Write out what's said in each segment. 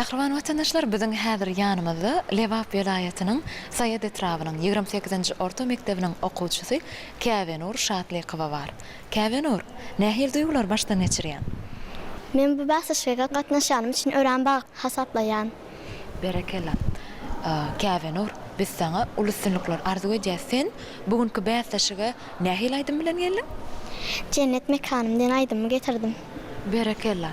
Mähriban watandaşlar, bizim häzir ýanymyzda Lewap welaýatynyň Saýed etrawynyň 28-nji orta mekdebiniň okuwçysy Käwenur Şatlykowa bar. Käwenur, nähil duýgular başdan geçirýän? Men bu bahsişge gatnaşanym üçin örenbag hasaplaýan. Berekella. Käwenur, biz sana ulussunluklar arzu edýär. Sen bugünkü bahsişige nähil aýdym bilen geldiň? Cennet mekanymdan aýdymy getirdim. Berekella.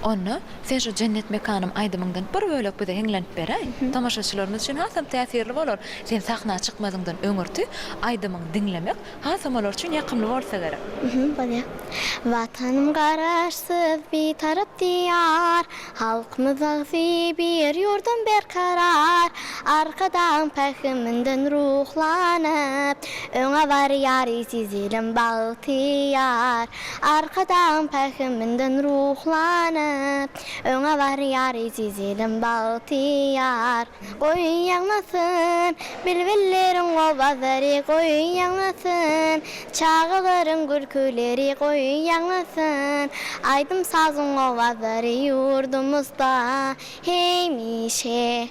Onu sen şu cennet mekanım aydımından bir bölük bir de henglenip beräýin. Tamaşaçylarymyz üçin hasam täsirli bolar. Sen sahna çykmadyňdan öňürti aydymyň dinlemek hasam olar üçin ýakymly bolsa gerek. Bolýar. Vatanım garaşsyz bir tarap diyar, halkymyz agzy bir ýurdum berkarar. Arkadan pähiminden ruhlanyp, öňe barýar sizilim bagtyar. Arkadan pähiminden ruhlanyp, öňe barýar sizilim bagtyar. Goýun ýaňlasyn, bilbilleriň obazary goýun ýaňlasyn, çağlaryň gürküleri goýun ýaňlasyn. Aýdym sazyň obazary ýurdumyzda hemişe.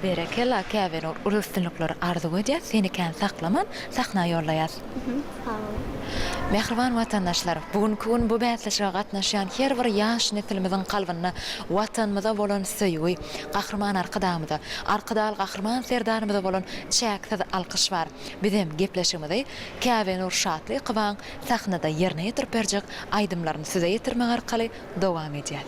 Berekella Käwenur, ulussunluklar arzu edýär. Seni kän saklaman, sahna ýollaýar. Sağ olun. Mähriban watandaşlar, bugünkü gün bu bäsleşige gatnaşýan her bir ýaş nesilimiziň kalbyna watanymyza bolan söýgü, gahrman arkadamyza, arkadal gahrman serdarymyza bolan çäksiz alkyş bar. Bizim gepleşigimizi Käwenur Şatlykowaň sahnada ýerine ýetirip berjek aýdymlaryny size ýetirmek arkaly dowam edýär.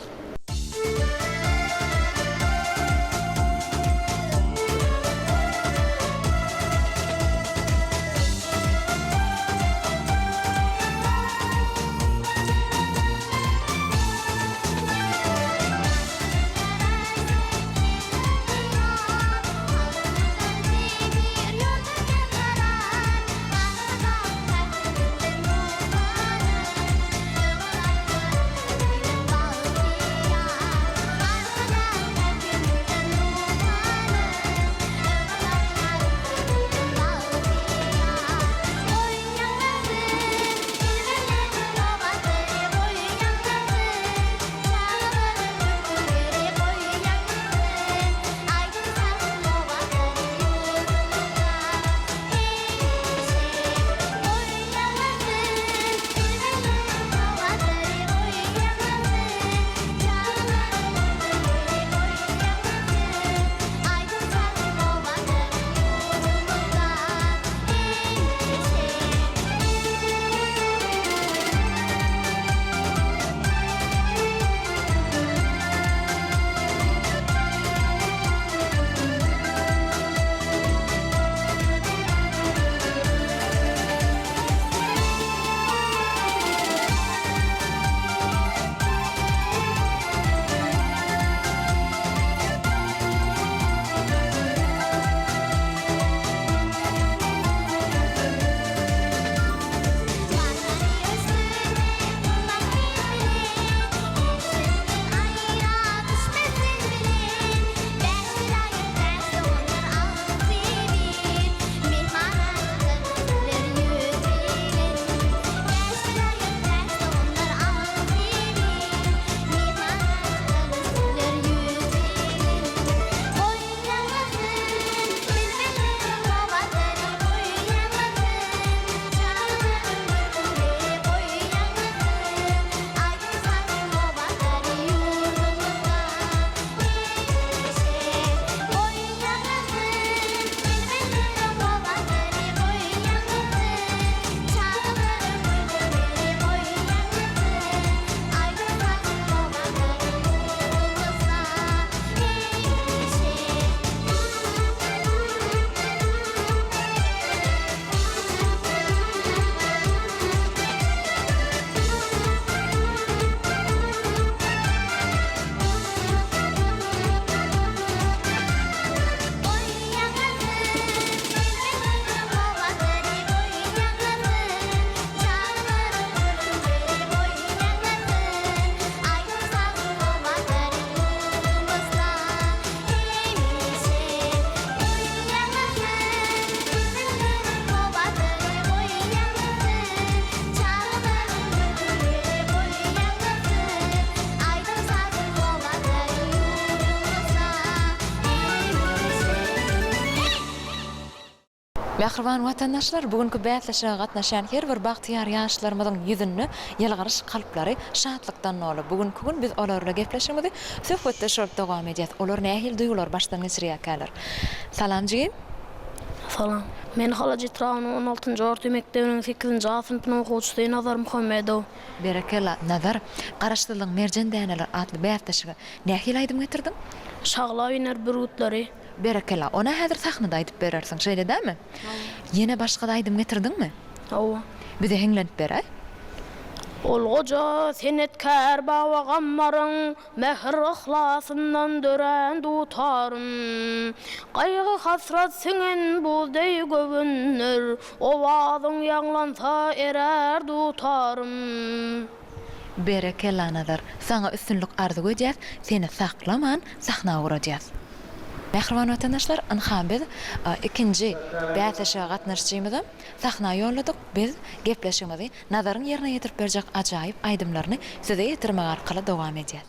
Bährwan watandaşlar bugünkü bäsleşige gatnaşan her bir bagtyar ýaşlarymyzyň ýüzünde ýylgyryş kalplary şatlykdan nolu. Bugünkü gün biz olarla gepleşmedi. Söhbetde şol dowam edýär. Olar nähil duýgular başdan geçirýärkäler. Salam jigim. Salam. Men Halaji Trawnun 16-njy orta mekdebiniň 8-nji synpynyň okuwçysy Nazar Muhammedow. Berekella nazar garaşdyrylan merjen däneler adly bäsleşige nähil aýdym getirdiň? Şagla iner bürutlary. Berekella ona häzir sahnada aýdyp berersiň, şeýle dämi? Ýene başga da aýdym getirdiňmi? Hawa. Bize heňlenip beräý. Ol goja senetkär bawa gammaryň mehr ihlasyndan dören dutarym. Gaýgy hasrat singen buldy göwünler, owazyň ýanglansa erer dutarym. Berekella nazar. Sana üstünlük arzu edýär, seni saklaman, sahna urajýas. Mährwan watandaşlar, anham biz ikinji bäsleşige gatnaşjymyzy sahna ýolladyk. Biz gepleşigimizi nazaryň ýerine ýetirip berjek ajaýyp aýdymlaryny size ýetirmek arkaly dowam edýäs.